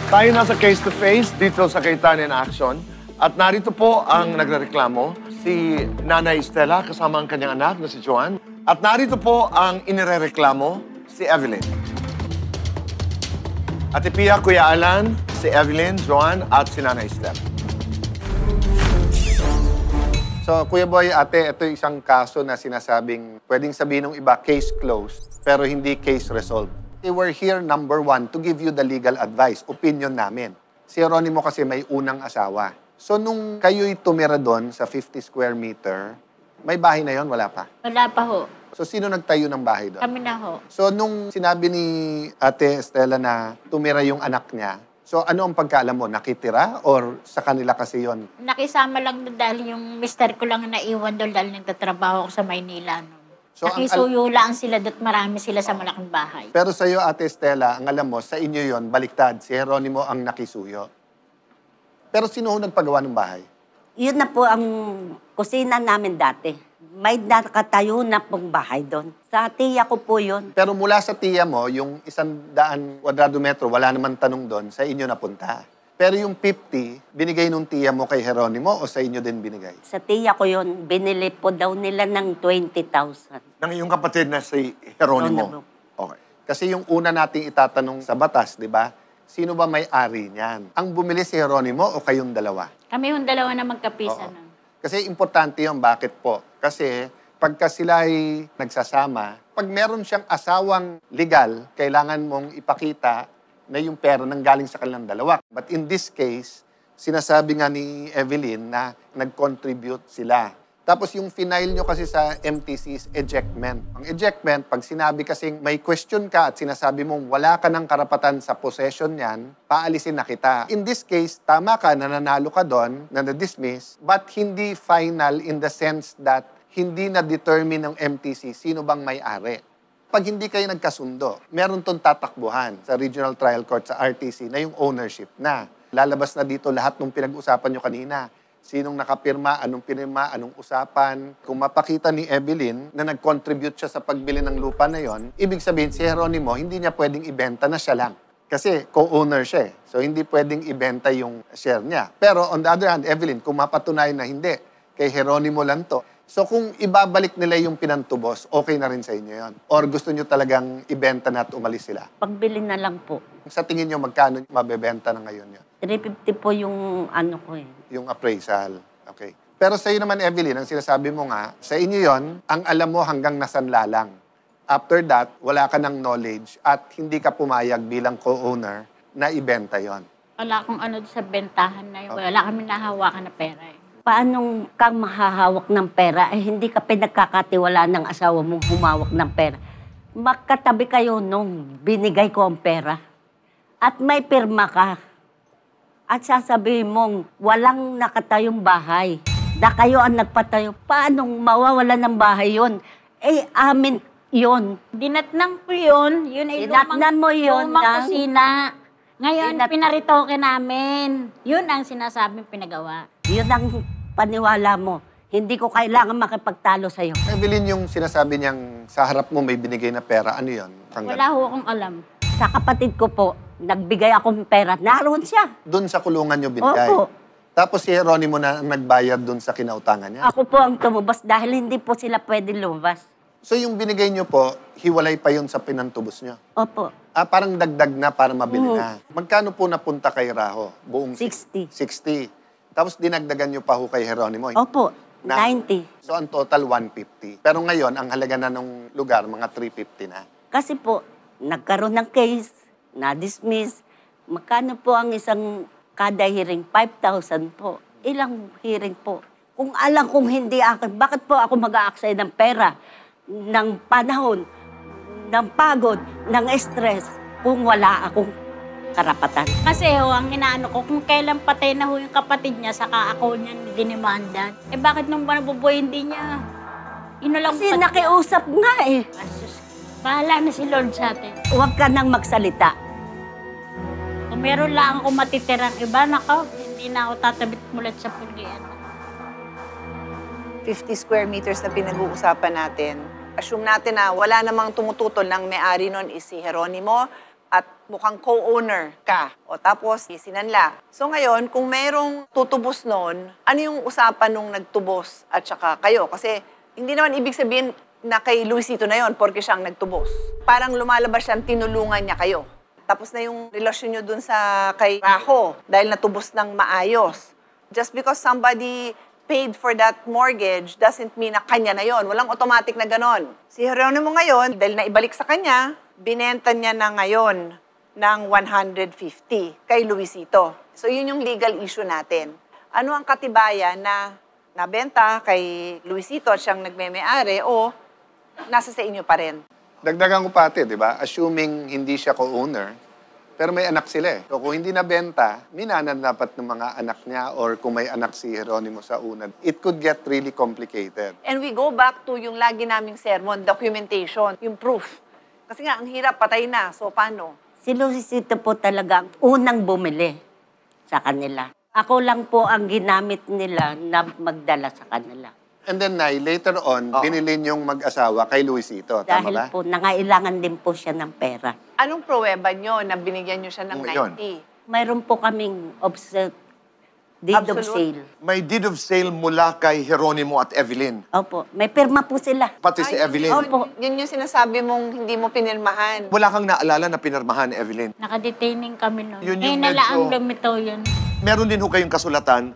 Tayo nasa face-to-face dito sa Kaintahan in Action. At narito po ang nagrereklamo, si Nanay Stella kasama ang kanyang anak na si Joan. At narito po ang inirereklamo, si Evelyn. Ate Pia, Kuya Alan, si Evelyn, Joan, at si Nanay Stella. So, Kuya Boy, ate, ito isang kaso na sinasabing pwedeng sabihin ng iba, case closed, pero hindi case resolved. We're here, number one, to give you the legal advice, opinion namin. Si Jeronimo kasi may unang asawa. So, nung kayo'y tumira doon sa 50 square meter, may bahay na yon, wala pa? Wala pa ho. So, sino nagtayo ng bahay doon? Kami na ho. So, nung sinabi ni Ate Stella na tumira yung anak niya, so ano ang pagkaalam mo? Nakitira or sa kanila kasi yon? Nakisama lang doon dahil yung mister ko lang naiwan doon dahil nagtatrabaho ako sa Maynila. No? So, nakisuyo lang sila doon, marami sila sa malaking bahay. Pero sa iyo, Ate Stella, ang alam mo, sa inyo yon baliktad. Si Jeronimo ang nakisuyo. Pero sino ho nagpagawa ng bahay? Yun na po ang kusina namin dati. May nakatayo na pong bahay doon. Sa tiya ko po yun. Pero mula sa tiya mo, yung 100 kwadradometro, wala naman tanong doon, sa inyo napunta. Pero yung 50, binigay nung tiya mo kay Jeronimo o sa inyo din binigay? Sa tiya ko yun, binili po daw nila ng 20,000. Ng iyong kapatid na si Jeronimo. Okay. Kasi yung una nating itatanong sa batas, di ba? Sino ba may-ari niyan? Ang bumili si Jeronimo o kayong dalawa? Kami yung dalawa na magkapisa. Oo. No? Kasi importante yun. Bakit po? Kasi pagka sila ay nagsasama, pag meron siyang asawang legal, kailangan mong ipakita na yung pera nang galing sa kanilang dalawa. But in this case, sinasabi nga ni Evelyn na nag-contribute sila. Tapos yung final nyo kasi sa MTC is ejectment. Ang ejectment, pag sinabi kasing may question ka at sinasabi mong wala ka ng karapatan sa possession niyan, paalisin na kita. In this case, tama ka, nananalo ka doon, na-dismiss, but hindi final in the sense that hindi na-determine ng MTC sino bang may-ari. Pag hindi kayo nagkasundo, meron tong tatakbuhan sa Regional Trial Court sa RTC na yung ownership na. Lalabas na dito lahat ng pinag-usapan nyo kanina. Sinong nakapirma, anong pinirma, anong usapan. Kung mapakita ni Evelyn na nag-contribute siya sa pagbili ng lupa na yon, ibig sabihin si Jeronimo hindi niya pwedeng ibenta na siya lang. Kasi co-owner siya. So hindi pwedeng ibenta yung share niya. Pero on the other hand, Evelyn, kung mapatunayan na hindi, kay Jeronimo lang to. So kung ibabalik nila yung pinantubos, okay na rin sa inyo yon? Or gusto nyo talagang ibenta na at umalis sila? Pagbili na lang po. Sa tingin nyo, magkano mabebenta na ngayon yun? 350 po yung ano ko eh. Yung appraisal. Okay. Pero sa iyo naman, Evelyn, ang sinasabi mo nga, sa inyo yon, ang alam mo hanggang nasanla lang. After that, wala ka ng knowledge at hindi ka pumayag bilang co-owner na ibenta yon. Wala akong ano sa bentahan na yun. Okay. Wala kami nahawakan na pera eh. Paano kang mahahawak ng pera eh hindi ka pinagkakatiwala ng asawa mong humawak ng pera? Magkatabi kayo nung binigay ko ang pera. At may pirma ka. At sasabihin mong walang nakatayong bahay. Na kayo ang nagpatayo. Paano mawawala ng bahay yon? Eh, amin yon. Dinatnang ko yun. Yun ay Dinatnan mo yun lumang ng- kusina. Ngayon, pinaritoke namin. Yun ang sinasabing pinagawa. Yun ang paniwala mo. Hindi ko kailangan makipagtalo sa'yo. Evelyn, yung sinasabi niyang sa harap mo may binigay na pera, ano yun? Wala ho akong alam. Sa kapatid ko po, nagbigay akong pera. Naroon siya. Doon sa kulungan niyo binigay? Opo. Tapos si Jeronimo na ang nagbayad doon sa kinautangan niya? Ako po ang tumubas dahil hindi po sila pwede lumabas. So yung binigay niyo po, hiwalay pa yun sa pinantubos niyo? Opo. Parang dagdag na para mabili na. Magkano po napunta kay Raho? Buong 60. 60. Tapos dinagdagan niyo pa ho kay Jeronimo? Opo. Na- 90. So ang total 150. Pero ngayon, ang halaga na ng lugar, mga 350 na. Kasi po, nagkaroon ng case, na-dismiss. Magkano po ang isang kada hearing? 5,000 po. Ilang hearing po? Kung alam kong hindi akin, bakit po ako mag-aaksay ng pera, ng panahon, ng pagod, ng stress, kung wala akong karapatan? Kasi ho, ang inaano ko, kung kailan patay na ho yung kapatid niya, saka ako niya dinimandan. Eh bakit nung nabubuhay hindi niya? Inulang Kasi nakiusap nga eh. Asus, bahala na si Lord sa atin. Huwag ka nang magsalita. Kung meron lang ako matitirang iba, nako, hindi na ako tatabit mulat sa pulian. 50 square meters na pinag-uusapan natin. Assume natin na wala namang tumututol ng may-ari nun is si Jeronimo. at mukhang co-owner ka. O tapos, sinanla. So ngayon, kung merong tutubos nun, ano yung usapan nung nagtubos at saka kayo? Kasi hindi naman ibig sabihin na kay Luisito na yon porque siyang nagtubos. Parang lumalabas siyang tinulungan niya kayo. Tapos na yung relasyon nyo dun sa kay Rajo dahil natubos ng maayos. Just because somebody paid for that mortgage doesn't mean na kanya na yon. Walang automatic na ganon. Si Geronimo ngayon, dahil naibalik sa kanya, binenta niya na ngayon ng 150 kay Luisito. So yun yung legal issue natin. Ano ang katibayan na nabenta kay Luisito at siyang nagmeme-ari o nasa sa inyo pa rin? Dagdagan ko pati, di ba? Assuming hindi siya co-owner, pero may anak sila eh. So kung hindi nabenta, minanan dapat ng mga anak niya or kung may anak si Geronimo sa una, it could get really complicated. And we go back to yung lagi naming sermon, documentation, yung proof. Kasi nga, ang hirap, patay na. So, paano? Si Luisito po talaga ang unang bumili sa kanila. Ako lang po ang ginamit nila na magdala sa kanila. And then, Nay, later on, binili niyong mag-asawa kay Luisito. Tama Dahil ba? po, nangailangan din po siya ng pera. Anong pruweba nyo na binigyan nyo siya ng Ngayon. 90? Mayroon po kaming deed of Absolute. sale. May deed of sale mula kay Geronimo at Evelyn. Opo, may pirma po sila. Pati si Evelyn. Opo. Yun yung sinasabi mong hindi mo pinirmahan. Wala kang naalala na pinirmahan, Evelyn. Nakadetaining kami noon. Yun yung Ngayon na lang medyo- ang lumitaw yun. Meron din ho kayong kasulatan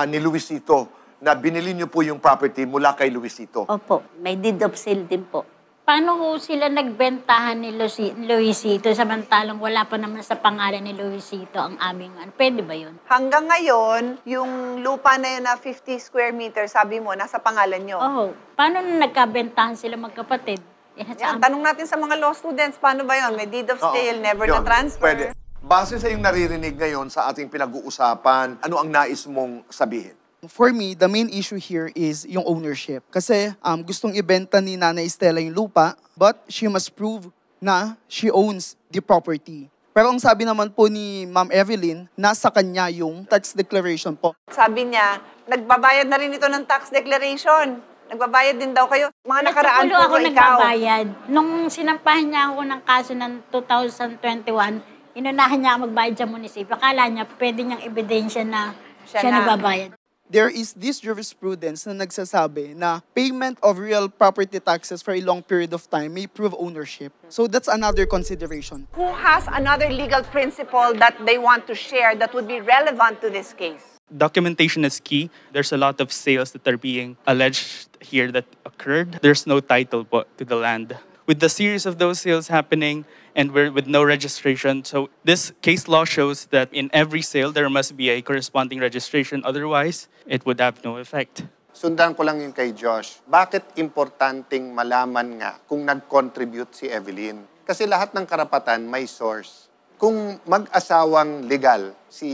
ni Luisito na binili niyo po yung property mula kay Luisito. Opo, may deed of sale din po. Paano ho sila nagbentahan ni Luisito samantalang wala pa naman sa pangalan ni Luisito ang aming ano? Pwede ba yun? Hanggang ngayon, yung lupa na yun na 50 square meters, sabi mo, nasa pangalan nyo. Oh, paano na nagkabentahan sila magkapatid? Yan, tanong natin sa mga law students, paano ba yun? May deed of sale, never Yun, na transfer. Pwede. Base sa yung naririnig ngayon sa ating pinag-uusapan, ano ang nais mong sabihin? For me, the main issue here is yung ownership. Kasi gustong ibenta ni Nanay Estela yung lupa, but she must prove na she owns the property. Pero ang sabi naman po ni Ma'am Evelyn, nasa kanya yung tax declaration po. Sabi niya, nagbabayad na rin ito ng tax declaration. Nagbabayad din daw kayo. Mga nakaraan Nasa po ako ikaw. nagbabayad. Nung sinampahan niya ako ng kaso ng 2021, inunahan niya ako magbayad sa munisipyo. Akala niya pwede niyang ebidensya na Siya siya na. nagbabayad. There is this jurisprudence na nagsasabi na payment of real property taxes for a long period of time may prove ownership. So that's another consideration. Who has another legal principle that they want to share that would be relevant to this case? Documentation is key. There's a lot of sales that are being alleged here that occurred. There's no title po to the land. With the series of those sales happening and with no registration, so this case law shows that in every sale there must be a corresponding registration. Otherwise, it would have no effect. Sundan ko lang yung kay Josh. Bakit importanteng malaman nga kung nag-contribute si Evelyn? Kasi lahat ng karapatan may source. Kung mag-asawang legal, si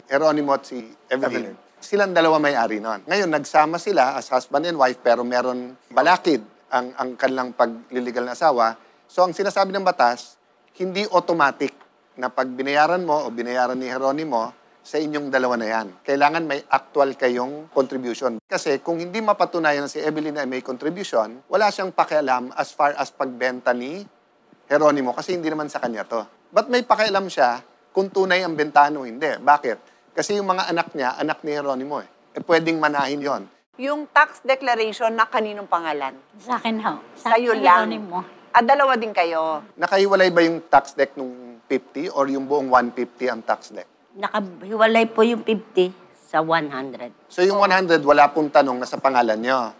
Geronimo at si Evelyn, silang dalawa may-ari nun. Ngayon, nagsama sila as husband and wife pero meron balakid ang kanilang pagliligal na asawa. So, ang sinasabi ng batas, hindi automatic na pag binayaran mo o binayaran ni Geronimo, sa inyong dalawa na yan. Kailangan may actual kayong contribution. Kasi kung hindi mapatunayan na si Evelyn na may contribution, wala siyang pakialam as far as pagbenta ni Geronimo kasi hindi naman sa kanya to. But may pakialam siya kung tunay ang bentahan o hindi. Bakit? Kasi yung mga anak niya, anak ni Geronimo eh. Pwedeng manahin yon. Yung tax declaration na kaninong pangalan? Sa akin ho. Sa'yo kay lang. Geronimo. At dalawa din kayo. Nakahiwalay ba yung tax deck nung 50 or yung buong 150 ang tax deck? Nakahiwalay po yung 50 sa 100. So yung 100, wala pong tanong na sa pangalan nyo.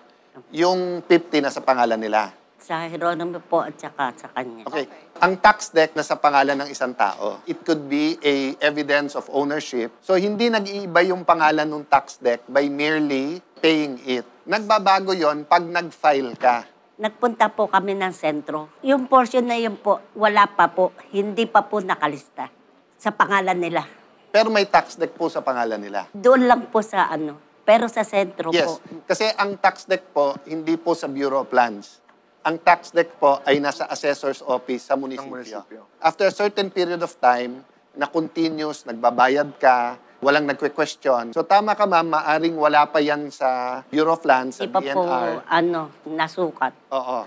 Yung 50 na sa pangalan nila. Sa Geronimo po at saka sa kanya. Okay. Ang tax deck na sa pangalan ng isang tao, it could be a evidence of ownership. So hindi nag-iiba yung pangalan ng tax deck by merely paying it. Nagbabago yon pag nag-file ka. Nagpunta po kami ng sentro. Yung portion na yun po, wala pa po. Hindi pa po nakalista sa pangalan nila. Pero may tax deck po sa pangalan nila. Doon lang po sa ano. Pero sa sentro Yes. po. Kasi ang tax deck po, hindi po sa Bureau of Lands. Ang tax deck po ay nasa assessor's office sa munisipyo. After a certain period of time, na continuous, nagbabayad ka, walang nagque-question. So tama ka ma'am, maaring wala pa yan sa Bureau of Lands, sa Hindi pa po, DNR. nasukat. Oo.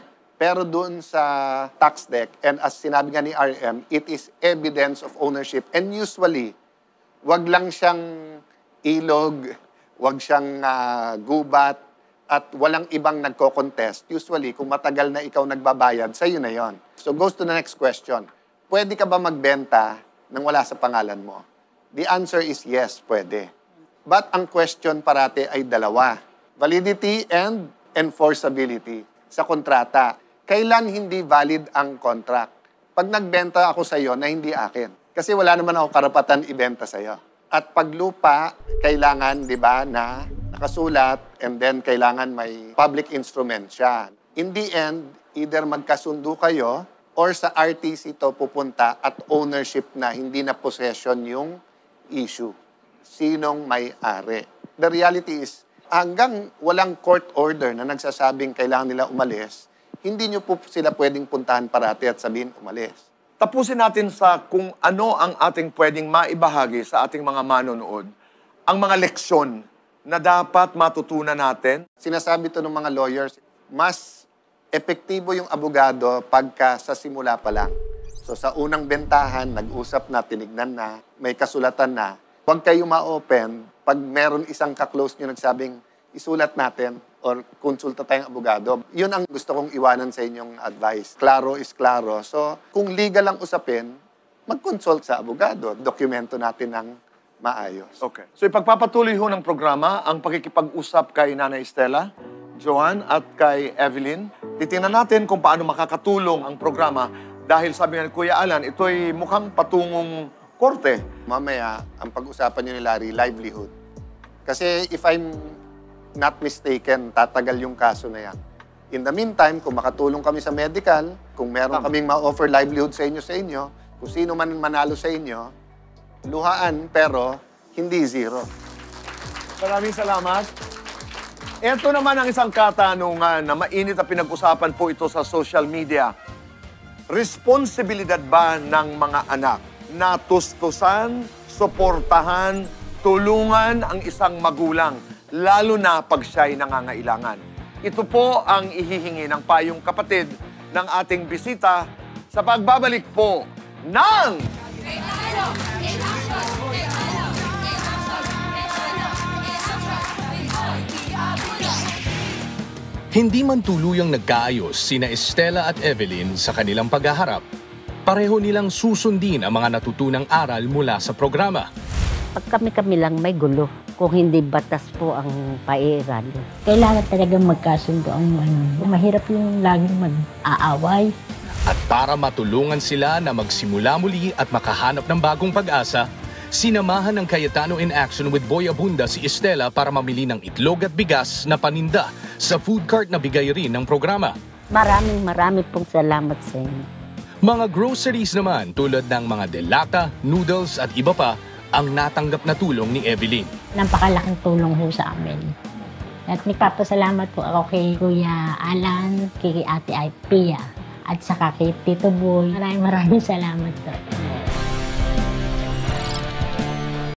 Pero doon sa tax deck, and as sinabi nga ni RM, it is evidence of ownership. And usually, wag lang siyang ilog, wag siyang gubat, at walang ibang nagko-contest. Usually, kung matagal na ikaw nagbabayad, sa'yo na yon. So, goes to the next question. Pwede ka ba magbenta nang wala sa pangalan mo? The answer is yes, pwede. But ang question parate ay dalawa. Validity and enforceability sa kontrata. Kailan hindi valid ang contract? Pag nagbenta ako sa'yo na hindi akin. Kasi wala naman ako karapatan ibenta sa'yo. At pag lupa, kailangan, di ba, na nakasulat and then kailangan may public instrument siya. In the end, either magkasundo kayo or sa RTC to pupunta at ownership na, hindi na possession yung issue. Sinong may-ari? The reality is, hanggang walang court order na nagsasabing kailangan nila umalis, hindi nyo po sila pwedeng puntahan parati at sabihin umalis. Tapusin natin sa kung ano ang ating pwedeng maibahagi sa ating mga manonood, ang mga leksyon na dapat matutunan natin. Sinasabi to ng mga lawyers, mas epektibo yung abogado pagka sa simula pa lang. So sa unang bentahan, nag-usap na, tinignan na, may kasulatan na. Huwag kayo ma-open pag meron isang ka-close nyo nagsabing, isulat natin or konsulta tayong abogado. Yun ang gusto kong iwanan sa inyong advice. Klaro is klaro. So kung legal ang usapin, mag-consult sa abogado. Dokumento natin ng maayos. Okay. So ipagpapatuloy ho ng programa ang pakikipag-usap kay Nanay Stella, Joanne at kay Evelyn. Titingnan natin kung paano makakatulong ang programa dahil sabi nga ni Kuya Alan, ito'y mukhang patungong korte. Mamaya, ang pag-usapan niyo ni Larry, livelihood. Kasi if I'm not mistaken, tatagal yung kaso na yan. In the meantime, kung makatulong kami sa medical, kung meron kaming ma-offer livelihood sa inyo, kung sino man manalo sa inyo, luhaan pero hindi zero. Maraming salamat. Ito naman ang isang katanungan na mainit na pinag-usapan po ito sa social media. Responsibilidad ba ng mga anak na tustusan, suportahan, tulungan ang isang magulang, lalo na pag siya'y nangangailangan? Ito po ang ihihingi ng payong kapatid ng ating bisita sa pagbabalik po ng... Hindi man tuluyang nagkaayos sina Estela at Evelyn sa kanilang paghaharap, pareho nilang susundin ang mga natutunang aral mula sa programa. Pag kami-kami lang may gulo, kung hindi batas po ang pairal. Kailangan talagang magkasundo ang mahirap yung laging mag-aaway. At para matulungan sila na magsimula muli at makahanap ng bagong pag-asa, sinamahan ng Cayetano in Action with Boy Abunda si Estela para mamili ng itlog at bigas na paninda sa food cart na bigay rin ng programa. Maraming pong salamat sa inyo. Mga groceries naman tulad ng mga delata, noodles at iba pa ang natanggap na tulong ni Evelyn. Napakalaking tulong ho sa amin. At nagpapasalamat po ako kay Kuya Alan, kay Ate Pia, at saka kay Tito Boy. Maraming salamat po.